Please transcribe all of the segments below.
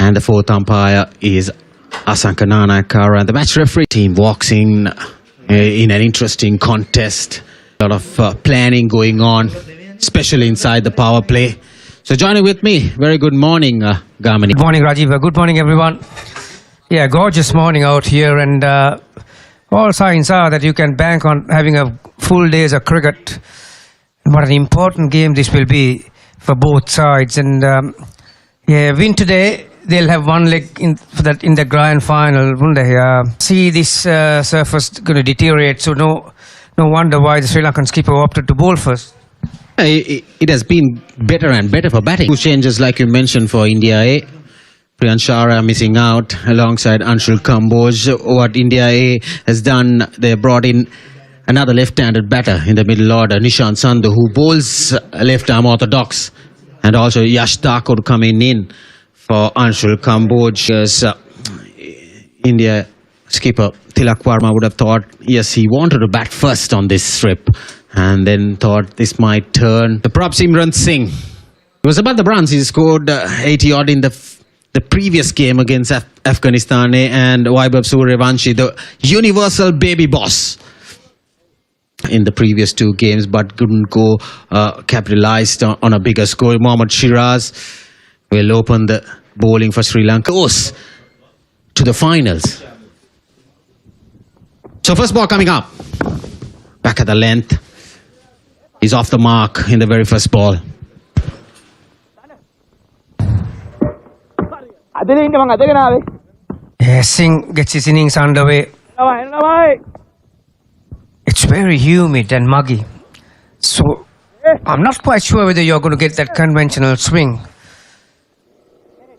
And the fourth umpire is Asanka Nanakara. And the match referee team walks in an interesting contest. A lot of planning going on, especially inside the power play. So joining with me, very good morning, Gamini. Good morning, Rajiv. Good morning, everyone. Yeah, gorgeous morning out here, and all signs are that you can bank on having a full days of cricket. What an important game this will be for both sides. And win today, they'll have one leg in the grand final, won't they? See this surface going to deteriorate, so no wonder why the Sri Lankan skipper opted to bowl first. It has been better and better for batting. Two changes, like you mentioned, for India A. Priyanshara missing out alongside Anshul Kamboj. What India A has done, they brought in another left-handed batter in the middle order, Nishant Sandhu, who bowls left-arm orthodox. And also Yash Thakur coming in for Anshul Kamboj. India skipper Tilak Varma would have thought, yes, he wanted to bat first on this trip. And then thought this might turn. The prop Simran Singh. It was about the runs. He scored 80 odd in the previous game against Afghanistan and Vaibhav Suryavanshi, the universal baby boss in the previous two games, but couldn't go capitalized on a bigger score. Mohammad Shiraz will open the bowling for Sri Lanka. Goes to the finals. So first ball coming up. Back at the length. He's off the mark in the very first ball. Yeah, Singh gets his innings underway. It's very humid and muggy. So I'm not quite sure whether you're going to get that conventional swing.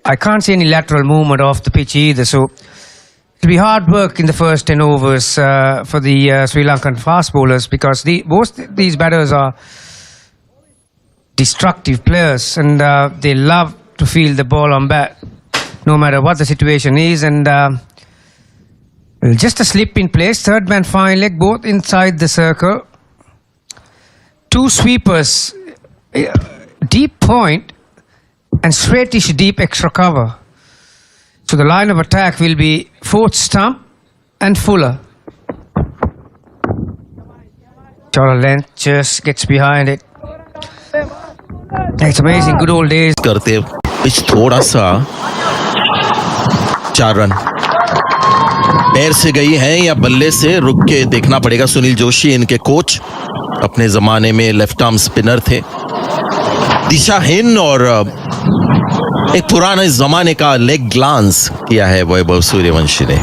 I can't see any lateral movement off the pitch either, so it'll be hard work in the first 10 overs for the Sri Lankan fast bowlers, because most of these batters are destructive players, and they love to field the ball on bat no matter what the situation is. And just a slip in place, third man fine leg, both inside the circle. Two sweepers, deep point and straightish deep extra cover. So the line of attack will be fourth stump and Fuller. Short length, just gets behind it. It's amazing, good old days. करते pitch थोड़ा सा 4 run पैर से गई हैं या बल्ले से, रुक के देखना पड़ेगा। सुनील जोशी इनके कोच, अपने जमाने में लेफ्ट आर्म स्पिनर थे, दिशाहीन और एक पुराने जमाने का लेग ग्लांस किया है वैभव सूर्यवंशी ने।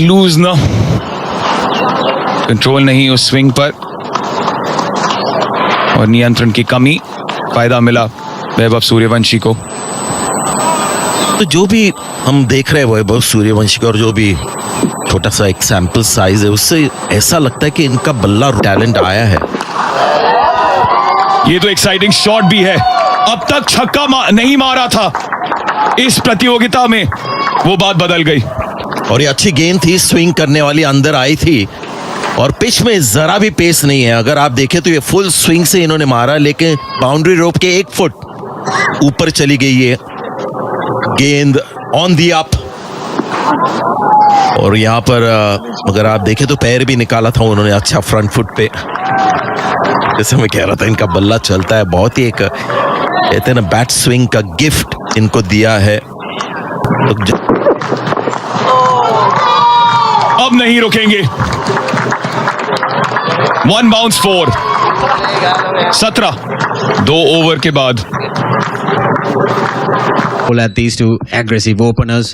लूज ना, कंट्रोल नहीं उस स्विंग पर और नियंत्रण की कमी, फायदा मिला वैभव सूर्यवंशी को। तो जो भी हम देख रहे हैं वैभव सूर्यवंशी का, और जो भी छोटा सा एक सैंपल साइज है, उससे ऐसा लगता है कि इनका बल्ला टैलेंट आया है। ये तो एक्साइटिंग शॉट भी है। अब तक छक्का नहीं मारा था इस प्रतियोगिता में, वो बात बदल गई। और ये अच्छी गेंद थी, स्विंग करने वाली अंदर आई थी, और पिच में जरा भी पेस नहीं है। अगर आप देखें तो ये फुल स्विंग से इन्होंने मारा, लेकिन बाउंड्री रोप के 1 फुट ऊपर चली गई है गेंद ऑन दी अप। और यहाँ पर अगर आप देखें तो पैर भी निकाला था उन्होंने अच्छा फ्रंट फुट पे। जैसे मैं कह रहा था, इनका बल्ला चलता है, बहुत ही एक कहते हैं ना बैट स्विंग का गिफ्ट इनको दिया है। अब नहीं रुकेंगे। 1 बाउंस 4, 17 2 ओवर के बाद। Pull at these two aggressive openers.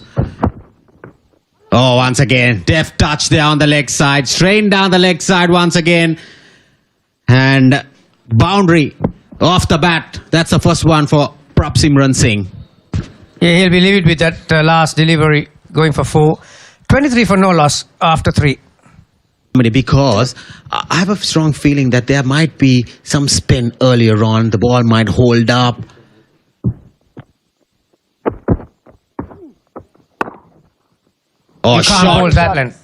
Oh, once again, deft touch there on the leg side, strain down the leg side once again, and boundary off the bat. That's the first one for Prop Simran Singh. Yeah, he'll be livid with that last delivery, going for 4. 23 for no loss after 3. Because I have a strong feeling that there might be some spin earlier on. The ball might hold up. Oh, you can't bowl that length.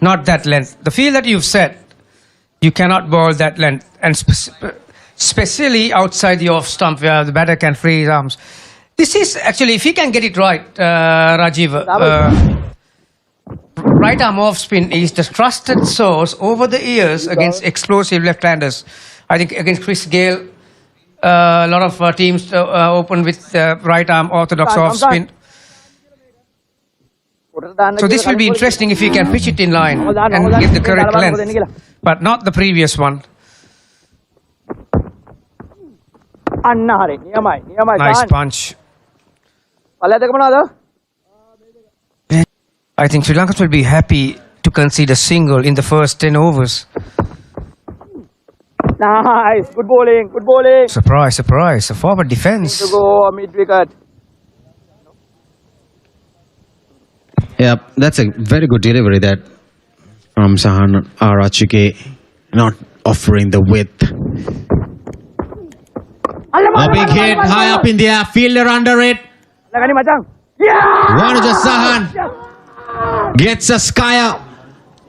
Not that length. The field that you've set, you cannot bowl that length. And especially outside the off stump where the batter can free his arms. This is actually, if he can get it right, Rajiv, right arm off spin is the trusted source over the years against explosive left-handers. I think against Chris Gale, a lot of teams open with right arm orthodox off spin. So this will be interesting if he can pitch it in line and get the correct length, but not the previous one. Nice punch. I think Sri Lankans will be happy to concede a single in the first 10 overs. Nice, good bowling, good bowling. Surprise, surprise. A forward defense. To go mid wicket. Yeah, that's a very good delivery that from Sahan Arachike, not offering the width. A big hit, high up in the air, fielder under it. Wanuja Sahan gets a skyer.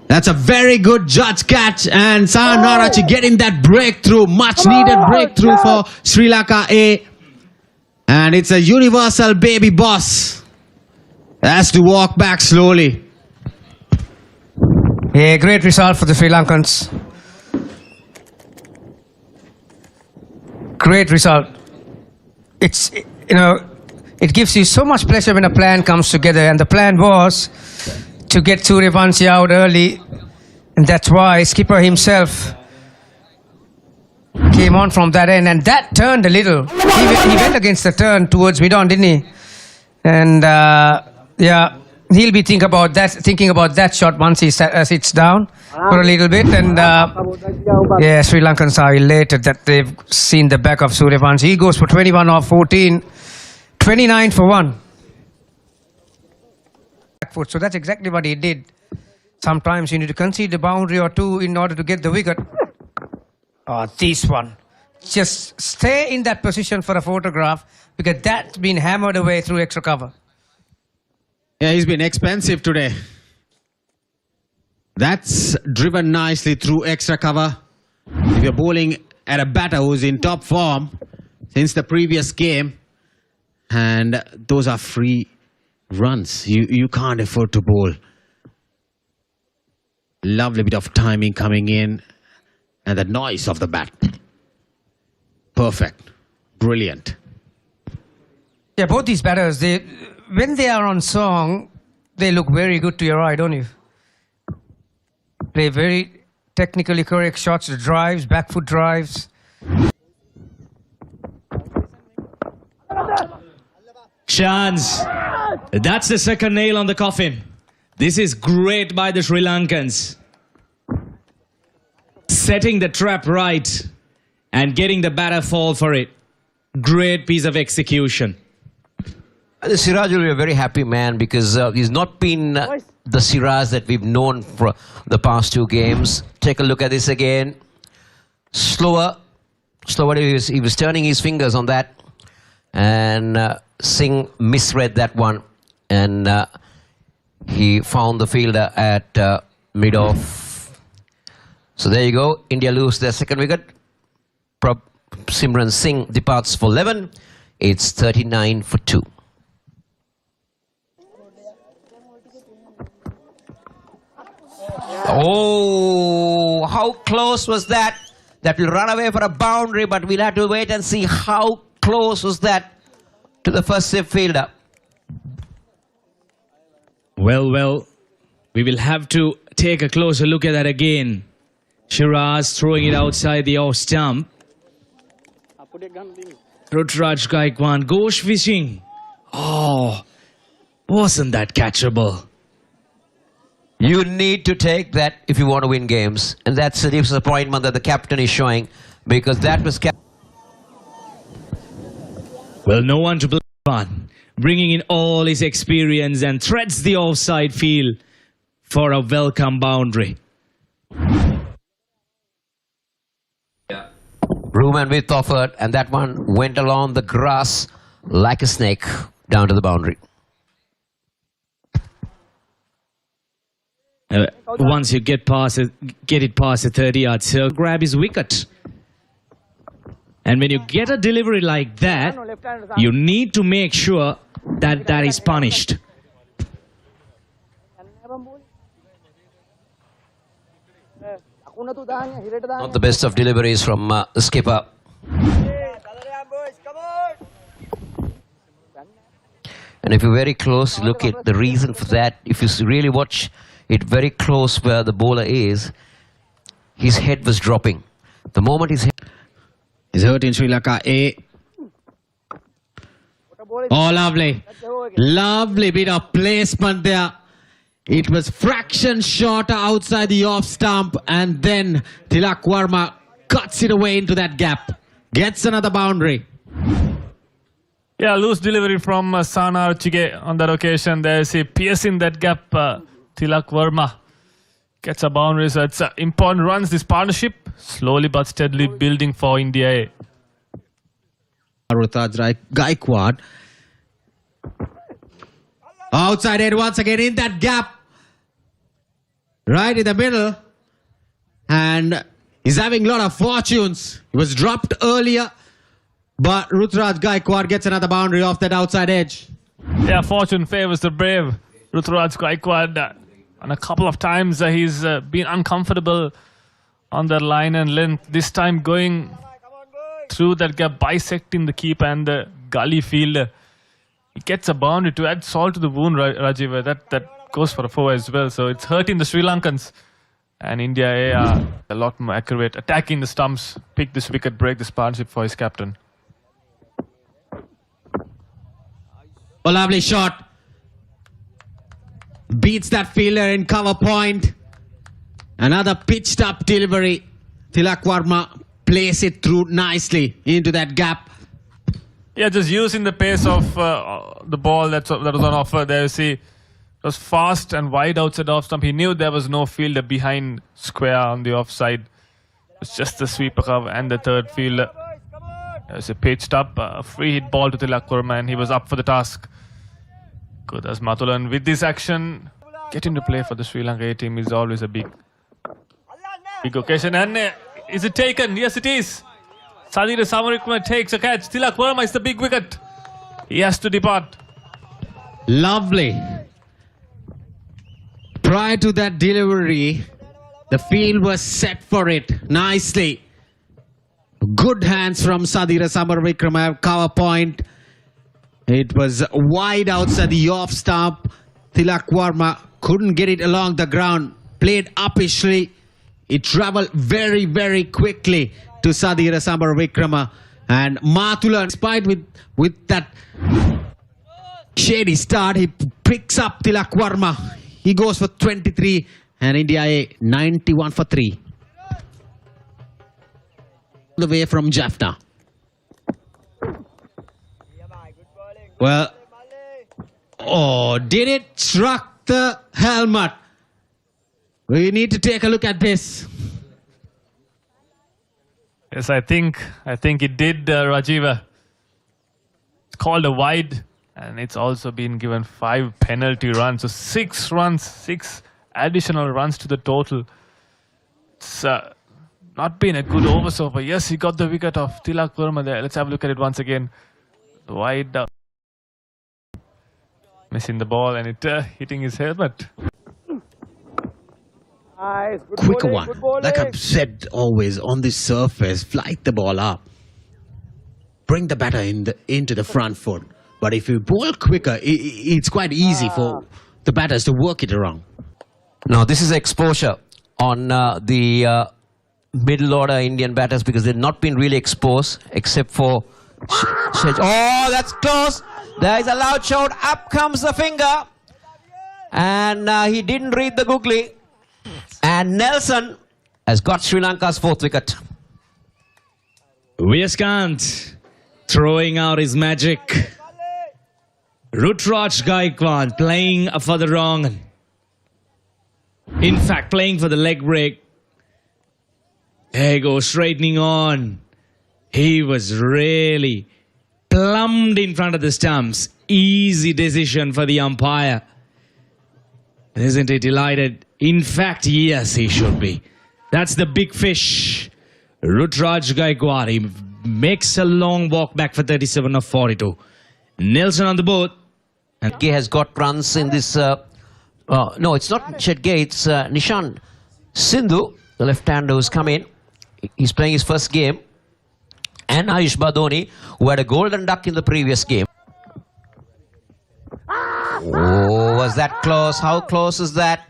That's a very good judge catch, and Sahan Arachike getting that breakthrough, much needed breakthrough for Sri Lanka A. And it's a universal baby boss. Has to walk back slowly. Yeah, great result for the Sri Lankans. Great result. It's, it gives you so much pleasure when a plan comes together, and the plan was to get Suryavanshi out early, and that's why skipper himself came on from that end, and that turned a little. He went against the turn towards mid-on, didn't he? And yeah, he'll be thinking about that shot once he sits down for a little bit. And yeah, Sri Lankans are elated that they've seen the back of Suryavanshi. He goes for 21 off 14, 29 for 1. Back foot. So that's exactly what he did. Sometimes you need to concede a boundary or two in order to get the wicket. Oh, this one. Just stay in that position for a photograph, because that's been hammered away through extra cover. Yeah, he's been expensive today. That's driven nicely through extra cover. If you're bowling at a batter who's in top form since the previous game, and those are free runs, you can't afford to bowl. Lovely bit of timing coming in, and the noise of the bat. Perfect. Brilliant. Yeah, both these batters, when they are on song, they look very good to your eye, don't you? Play very technically correct shots, the drives, back foot drives. Chance. That's the second nail on the coffin. This is great by the Sri Lankans. Setting the trap right and getting the batter fall for it. Great piece of execution. Siraj will be a very happy man, because he's not been the Siraj that we've known for the past two games. Take a look at this again. Slower. He was turning his fingers on that, and Singh misread that one, and he found the fielder at mid-off. So there you go. India lose their second wicket. Simran Singh departs for 11. It's 39 for 2. Oh, how close was that? That will run away for a boundary, but we'll have to wait and see how close was that to the first safe fielder. Well, we will have to take a closer look at that again. Shiraz throwing it outside the off stump. Rutraj Gaikwad goes fishing. Oh, wasn't that catchable? You need to take that if you want to win games. And that's the disappointment that the captain is showing, because that was... Well, no one to blame on. Bringing in all his experience and threads the offside field for a welcome boundary. Room and width offered, and that one went along the grass like a snake down to the boundary. Once you get it past the 30-yard circle, grab his wicket. And when you get a delivery like that, you need to make sure that that is punished. Not the best of deliveries from the skipper. And if you're very close, look at the reason for that. If you really watch it very close where the bowler is, his head was dropping. The moment his head... He's hurt in Sri Lanka A. Oh, lovely. Lovely bit of placement there. It was fraction short outside the off stump, and then Tilak Verma cuts it away into that gap. Gets another boundary. Yeah, loose delivery from Sana Archige on that occasion. There's a piercing that gap. Tilak Verma gets a boundary. So it's important runs. This partnership slowly but steadily building for India A. Rutraj Gaikwad. Outside head once again in that gap. Right in the middle. And he's having a lot of fortunes. He was dropped earlier. But Rutraj Gaikwad gets another boundary off that outside edge. Yeah, fortune favors the brave. Rutraj Gaikwad, and a couple of times he's been uncomfortable on that line and length. This time going through that gap, bisecting the keeper and the gully fielder. He gets a boundary to add salt to the wound, Rajiv. That goes for a 4 as well. So it's hurting the Sri Lankans. And India A are a lot more accurate, attacking the stumps, pick this wicket, break this partnership for his captain. A lovely shot. Beats that fielder in cover point. Another pitched up delivery. Tilak Verma plays it through nicely into that gap. Yeah, just using the pace of the ball that was on offer there. You see, it was fast and wide outside off stump. He knew there was no fielder behind square on the offside. It's just the sweeper cover and the third fielder. There's a pitched up, free hit ball to Tilak Verma, and he was up for the task. Good as Mathulan. With this action, getting to play for the Sri Lanka A team is always a big occasion. And is it taken? Yes, it is. Sadira Samarikma takes a catch. Tilak Verma is the big wicket. He has to depart. Lovely. Prior to that delivery, the field was set for it nicely. Good hands from Sadira Samarvikrama, cover point. It was wide outside the off stump. Tilak Verma couldn't get it along the ground. Played uppishly. It travelled very, very quickly to Sadira Samarvikrama. And Mathulan, despite with that shady start, he picks up Tilak Verma. He goes for 23 and India A 91 for 3. The way from Jaffna. Well, oh, did it struck the helmet? We need to take a look at this. Yes, I think it did, Rajiva. It's called a wide, and it's also been given 5 penalty runs. So 6 runs, 6 additional runs to the total. It's not been a good oversaw, but yes, he got the wicket of Tilak Verma there. Let's have a look at it once again. Wide down. Missing the ball and it hitting his helmet. Nice. Good Quicker bowling, one. good bowling. Like I've said always, on this surface, flight the ball up. Bring the batter into the front foot. But if you bowl quicker, it's quite easy for the batters to work it around. Now, this is exposure on the middle order Indian batters because they've not been really exposed except for... Oh, that's close. There is a loud shout. Up comes the finger. And he didn't read the googly. And Nelson has got Sri Lanka's 4th wicket. Viyaskant throwing out his magic. Rutraj Gaikwad playing for the wrong. In fact, playing for the leg break. There he goes, straightening on. He was really plumbed in front of the stumps. Easy decision for the umpire. Isn't he delighted? In fact, yes, he should be. That's the big fish. Rutraj Gaikwad. He makes a long walk back for 37 of 42. Nelson on the board. Gay has got runs in this. No, it's not Gay. It's Nishan Sindhu, the left-hander who's come in. He's playing his first game. And Ayush Badoni, who had a golden duck in the previous game. Oh, was that close? How close is that?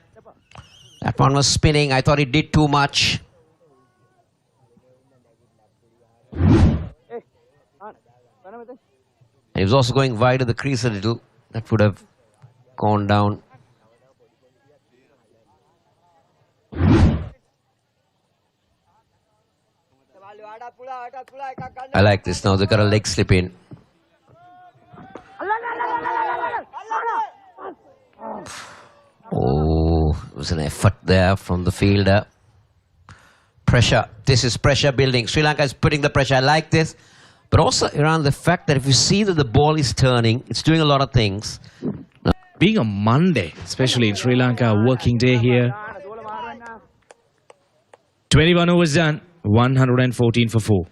That one was spinning. I thought he did too much. And he was also going wide of the crease a little. That would have gone down. I like this now. They've got a leg slip in. Oh, it was an effort there from the fielder. Pressure. This is pressure building. Sri Lanka is putting the pressure. I like this. But also around the fact that if you see that the ball is turning, it's doing a lot of things. Being a Monday, especially in Sri Lanka, a working day here. 21 overs done, 114 for 4.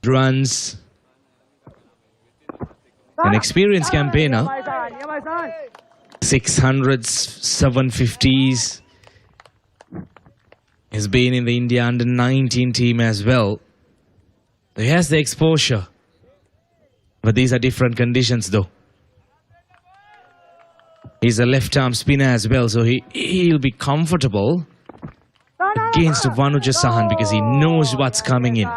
Runs. An experienced campaigner. 600s, 750s. He's been in the India under-19 team as well. He has the exposure. But these are different conditions though. He's a left-arm spinner as well, so he'll be comfortable against Vanuja Sahan because he knows what's coming in.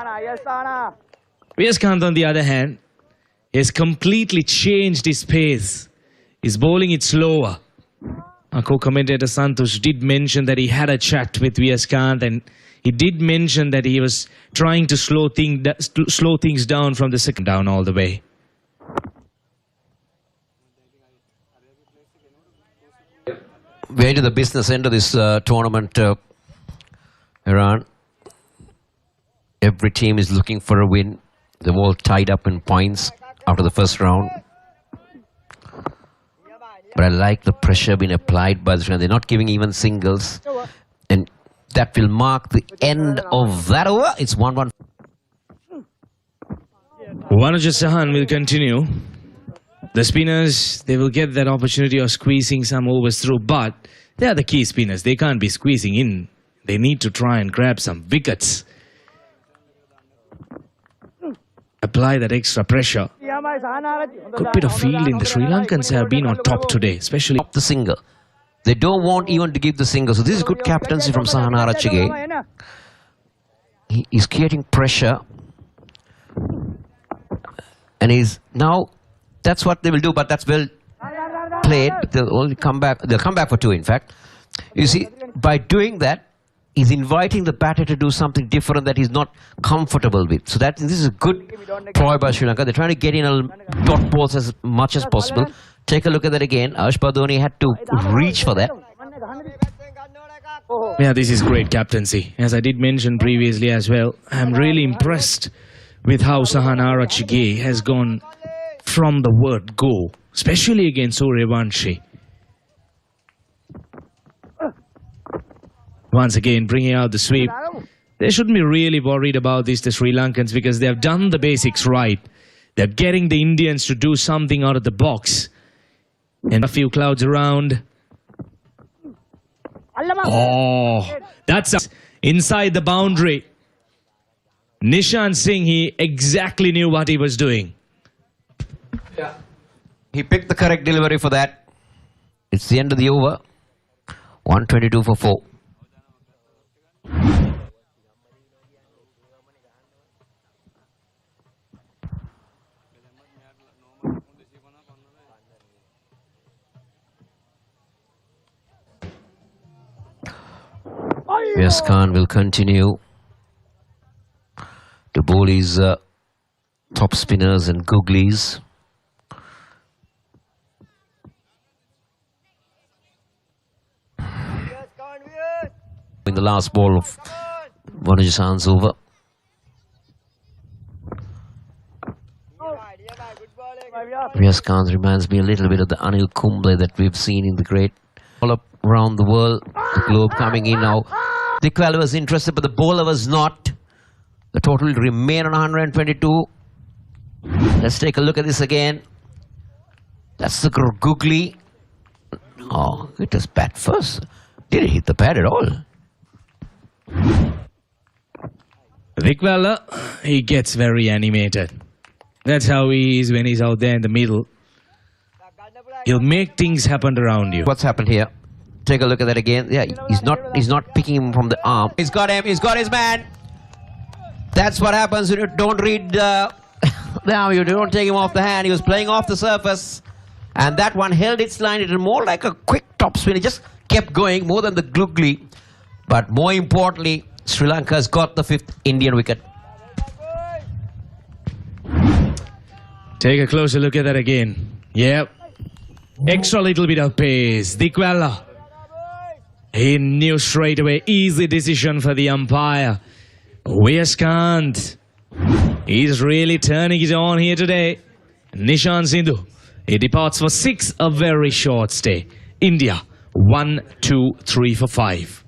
Viyaskant, on the other hand, has completely changed his pace. He's bowling it slower. Our co-commentator Santosh did mention that he had a chat with Viyaskant, and he did mention that he was trying to slow things down from the second down all the way. We're into the business end of this tournament, Iran. Every team is looking for a win. They're all tied up in points after the first round. But I like the pressure being applied by the Sri Lanka. They're not giving even singles. And that will mark the end of that over. It's 1-1. Vanuja Sahan will continue. The spinners, they will get that opportunity of squeezing some overs through, but they are the key spinners. They can't be squeezing in. They need to try and grab some wickets. Apply that extra pressure. Good bit of fielding. The Sri Lankans have been on top today, especially The single. They don't want even to give the single. So this is good captaincy from Sahanara Chige. He's creating pressure. And he's now, that's what they will do, but that's well played. They'll only come back. They'll come back for 2, in fact. You see, by doing that, he's inviting the batter to do something different that he's not comfortable with. So this is a good ploy by Sri Lanka. They're trying to get in a dot balls as much as possible. Take a look at that again. Ayush Badoni had to reach for that. Yeah, this is great captaincy. As I did mention previously as well, I'm really impressed with how Sahanara Chige has gone from the word go, especially against suryavanshi. Once again, bringing out the sweep. They shouldn't be really worried about this, the Sri Lankans, because they have done the basics right. They're getting the Indians to do something out of the box. And a few clouds around. Oh, that's inside the boundary. Nishan Singh, he exactly knew what he was doing. He picked the correct delivery for that. It's the end of the over. 122 for 4. Yes, Khan will continue to bowl his top spinners and googlies. In the last ball of Vanuja Sahan's over. Khan reminds me a little bit of the Anil Kumble that we've seen in the great all up around the world. The globe coming in now. Dikwala was interested, but the bowler was not. The total will remain on 122. Let's take a look at this again. That's the googly. Oh, it was bat first. Didn't hit the pad at all. Dikwala, he gets very animated. That's how he is when he's out there in the middle. He'll make things happen around you. What's happened here? Take a look at that again. Yeah, he's not picking him from the arm. He's got him. He's got his man. That's what happens when you don't read the arm. You don't take him off the hand. He was playing off the surface. And that one held its line. It was more like a quick top spin. It just kept going more than the googly. But more importantly, Sri Lanka's got the 5th Indian wicket. Take a closer look at that again. Yep. Extra little bit of pace. Dikwala. He knew straight away. Easy decision for the umpire. Khan. He's really turning it on here today. Nishan Sindhu. He departs for 6, a very short stay. India, 1, 2, 3 for 5.